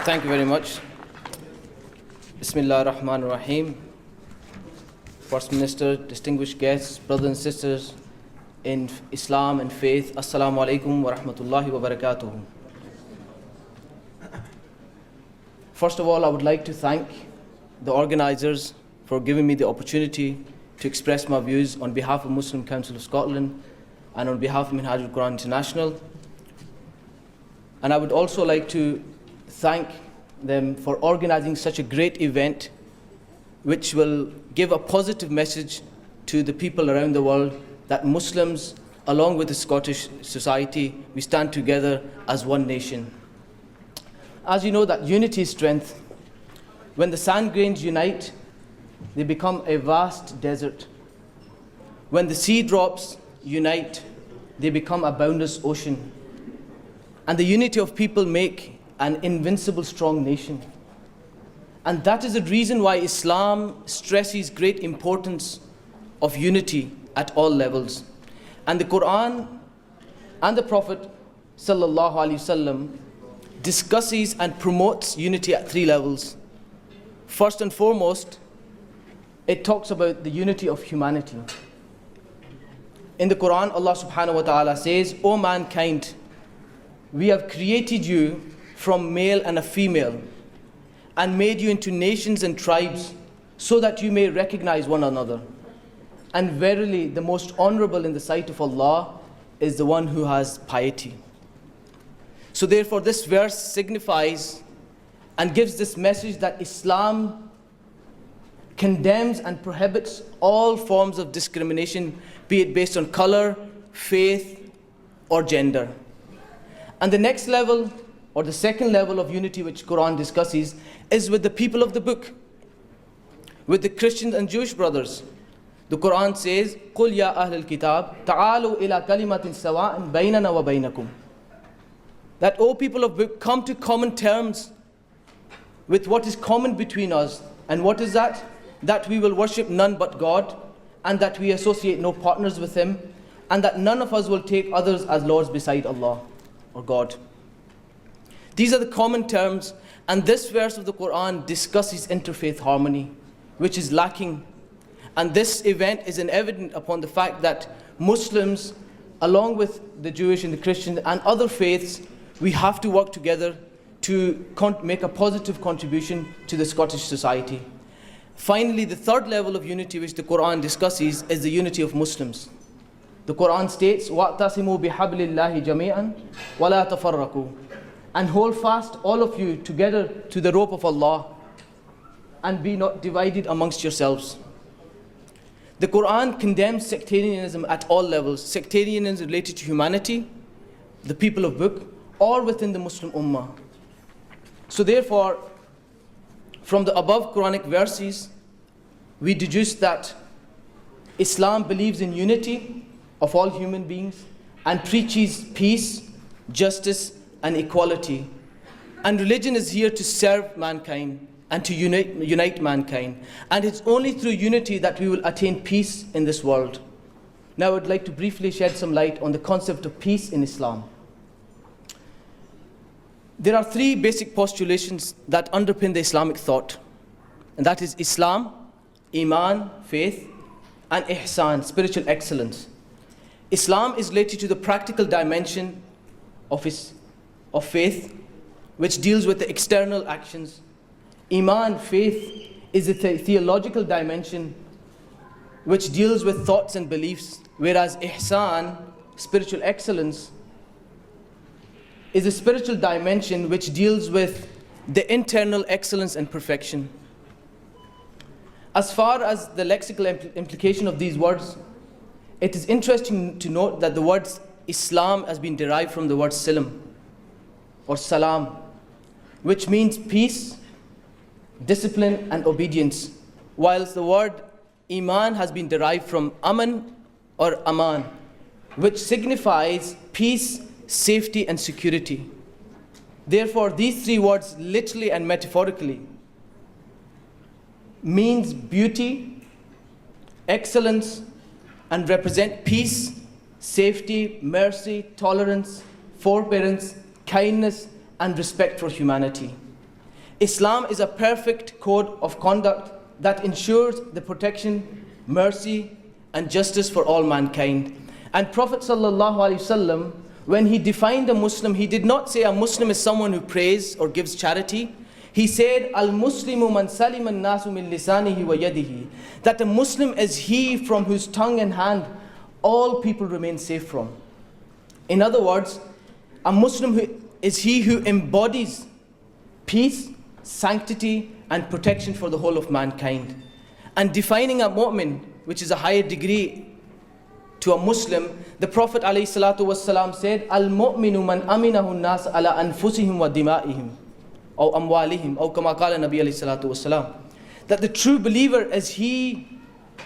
Thank you very much. Bismillah ar-Rahman ar-Rahim. First Minister, distinguished guests, brothers and sisters in Islam and faith, Assalamu alaikum wa rahmatullahi wa barakatuh. First of all, I would like to thank the organizers for giving me the opportunity to express my views on behalf of Muslim Council of Scotland and on behalf of Minhaj al-Quran International. And I would also like to thank them for organizing such a great event which will give a positive message to the people around the world that Muslims, along with the Scottish society, we stand together as one nation. As you know, that unity is strength. When the sand grains unite, they become a vast desert. When the sea drops unite, they become a boundless ocean. And the unity of people make an invincible strong nation. And that is the reason why Islam stresses great importance of unity at all levels. And the Quran and the Prophet sallallahu alaihi wasallam discusses and promotes unity at three levels. First and foremost, it talks about the unity of humanity. In the Quran, Allah subhanahu wa ta'ala says, "O mankind, we have created you from male and a female and made you into nations and tribes so that you may recognize one another. And verily, the most honourable in the sight of Allah is the one who has piety." So therefore, this verse signifies and gives this message that Islam condemns and prohibits all forms of discrimination, be it based on color, faith, or gender. And the next level, or the second level of unity which Quran discusses, is with the people of the book, with the Christians and Jewish brothers. The Quran says, "Qul ya ahl al-kitab, ta'alu ila kalimatin sawa'in baynana wa baynakum." That, O people of book, come to common terms with what is common between us. And what is that? That we will worship none but God, and that we associate no partners with Him, and that none of us will take others as lords beside Allah or God. These are the common terms, and this verse of the Quran discusses interfaith harmony, which is lacking. And this event is an evidence upon the fact that Muslims, along with the Jewish and the Christian and other faiths, we have to work together to make a positive contribution to the Scottish society. Finally, the third level of unity which the Quran discusses is the unity of Muslims. The Quran states, وَاعْتَصِمُوا بِحَبْلِ اللَّهِ جَمِيعًا وَلَا تَفَرَّقُوا. And hold fast, all of you, together to the rope of Allah, and be not divided amongst yourselves. The Quran condemns sectarianism at all levels. Sectarianism related to humanity, the people of book, or within the Muslim Ummah. So therefore, from the above Quranic verses, we deduce that Islam believes in unity of all human beings and preaches peace, justice, and equality. And religion is here to serve mankind and to unite mankind. And it's only through unity that we will attain peace in this world. Now I would like to briefly shed some light on the concept of peace in Islam. There are three basic postulations that underpin the Islamic thought, and that is Islam, Iman, faith, and Ihsan, spiritual excellence. Islam is related to the practical dimension of faith, which deals with the external actions. Iman, faith, is a theological dimension which deals with thoughts and beliefs, whereas Ihsan, spiritual excellence, is a spiritual dimension which deals with the internal excellence and perfection. As far as the lexical implication of these words, it is interesting to note that the word Islam has been derived from the word Salam or Salam, which means peace, discipline, and obedience, whilst the word Iman has been derived from Aman or Aman, which signifies peace, safety, and security. Therefore, these three words, literally and metaphorically, means beauty, excellence, and represent peace, safety, mercy, tolerance, forbearance, kindness, and respect for humanity. Islam is a perfect code of conduct that ensures the protection, mercy, and justice for all mankind. And Prophet ﷺ, when he defined a Muslim, he did not say a Muslim is someone who prays or gives charity. He said, Al-Muslimu man salima an-nasu min lisanihi wa yadihi. That a Muslim is he from whose tongue and hand all people remain safe from. In other words, a Muslim is he who embodies peace, sanctity, and protection for the whole of mankind. And defining a mu'min, which is a higher degree to a Muslim, the Prophet ﷺ said, Al-mu'minu man aminahu an-nas ala anfusihim wa dima'ihim, or amwalihim, or kama qala Nabi ﷺ. That the true believer is he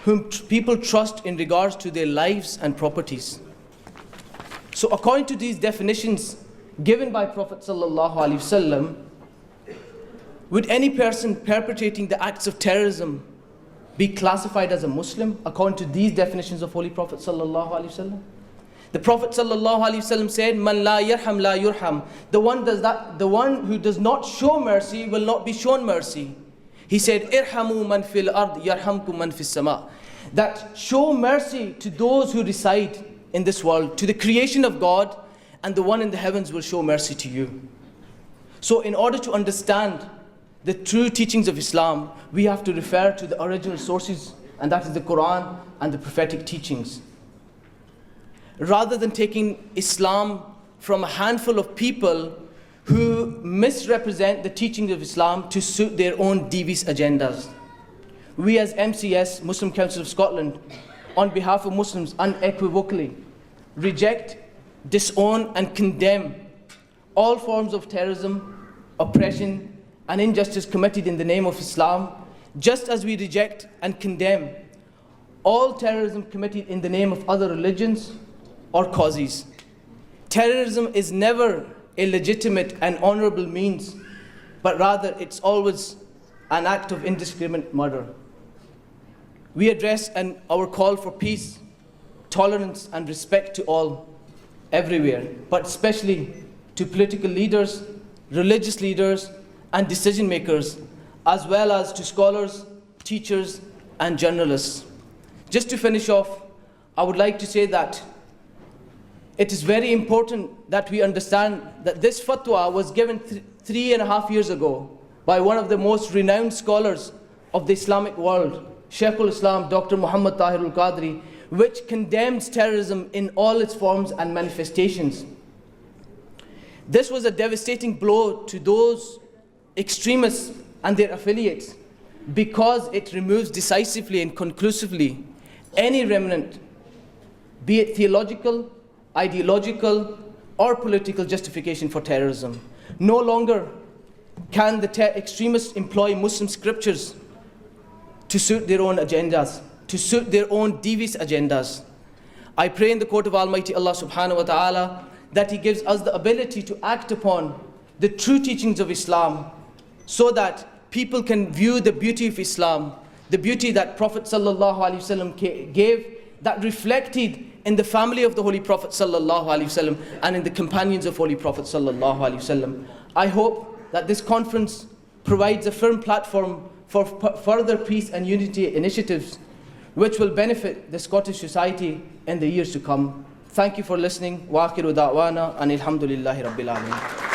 whom people trust in regards to their lives and properties. So according to these definitions given by Prophet ﷺ, would any person perpetrating the acts of terrorism be classified as a Muslim according to these definitions of Holy Prophet ﷺ? The Prophet ﷺ said, Man la yarham la yurham. The one who does not show mercy will not be shown mercy. He said, Irhamu man fil ard yarhamkum man fis sama. That show mercy to those who reside in this world, to the creation of God, and the one in the heavens will show mercy to you. So in order to understand the true teachings of Islam, we have to refer to the original sources, and that is the Quran and the prophetic teachings. Rather than taking Islam from a handful of people who misrepresent the teachings of Islam to suit their own devious agendas. We as MCS, Muslim Council of Scotland, on behalf of Muslims unequivocally reject, disown and condemn all forms of terrorism, oppression and injustice committed in the name of Islam, just as we reject and condemn all terrorism committed in the name of other religions or causes. Terrorism is never a legitimate and honourable means, but rather it's always an act of indiscriminate murder. We address our call for peace, tolerance and respect to all, everywhere, but especially to political leaders, religious leaders and decision makers, as well as to scholars, teachers and journalists. Just to finish off, I would like to say that it is very important that we understand that this fatwa was given 3.5 years ago by one of the most renowned scholars of the Islamic world, Shaykh al-Islam Dr. Muhammad Tahir al-Qadri, which condemns terrorism in all its forms and manifestations. This was a devastating blow to those extremists and their affiliates because it removes decisively and conclusively any remnant, be it theological, ideological or political justification for terrorism. No longer can the extremists employ Muslim scriptures to suit their own agendas, to suit their own devious agendas. I pray in the court of Almighty Allah subhanahu wa ta'ala that He gives us the ability to act upon the true teachings of Islam so that people can view the beauty of Islam, the beauty that Prophet sallallahu alaihi wasallam gave, that reflected in the family of the Holy Prophet sallallahu alaihi wasallam and in the companions of Holy Prophet sallallahu alaihi wasallam. I hope that this conference provides a firm platform for further peace and unity initiatives which will benefit the Scottish society in the years to come. Thank you for listening. Wa akhiru da'wana and alhamdulillahi rabbil alamin.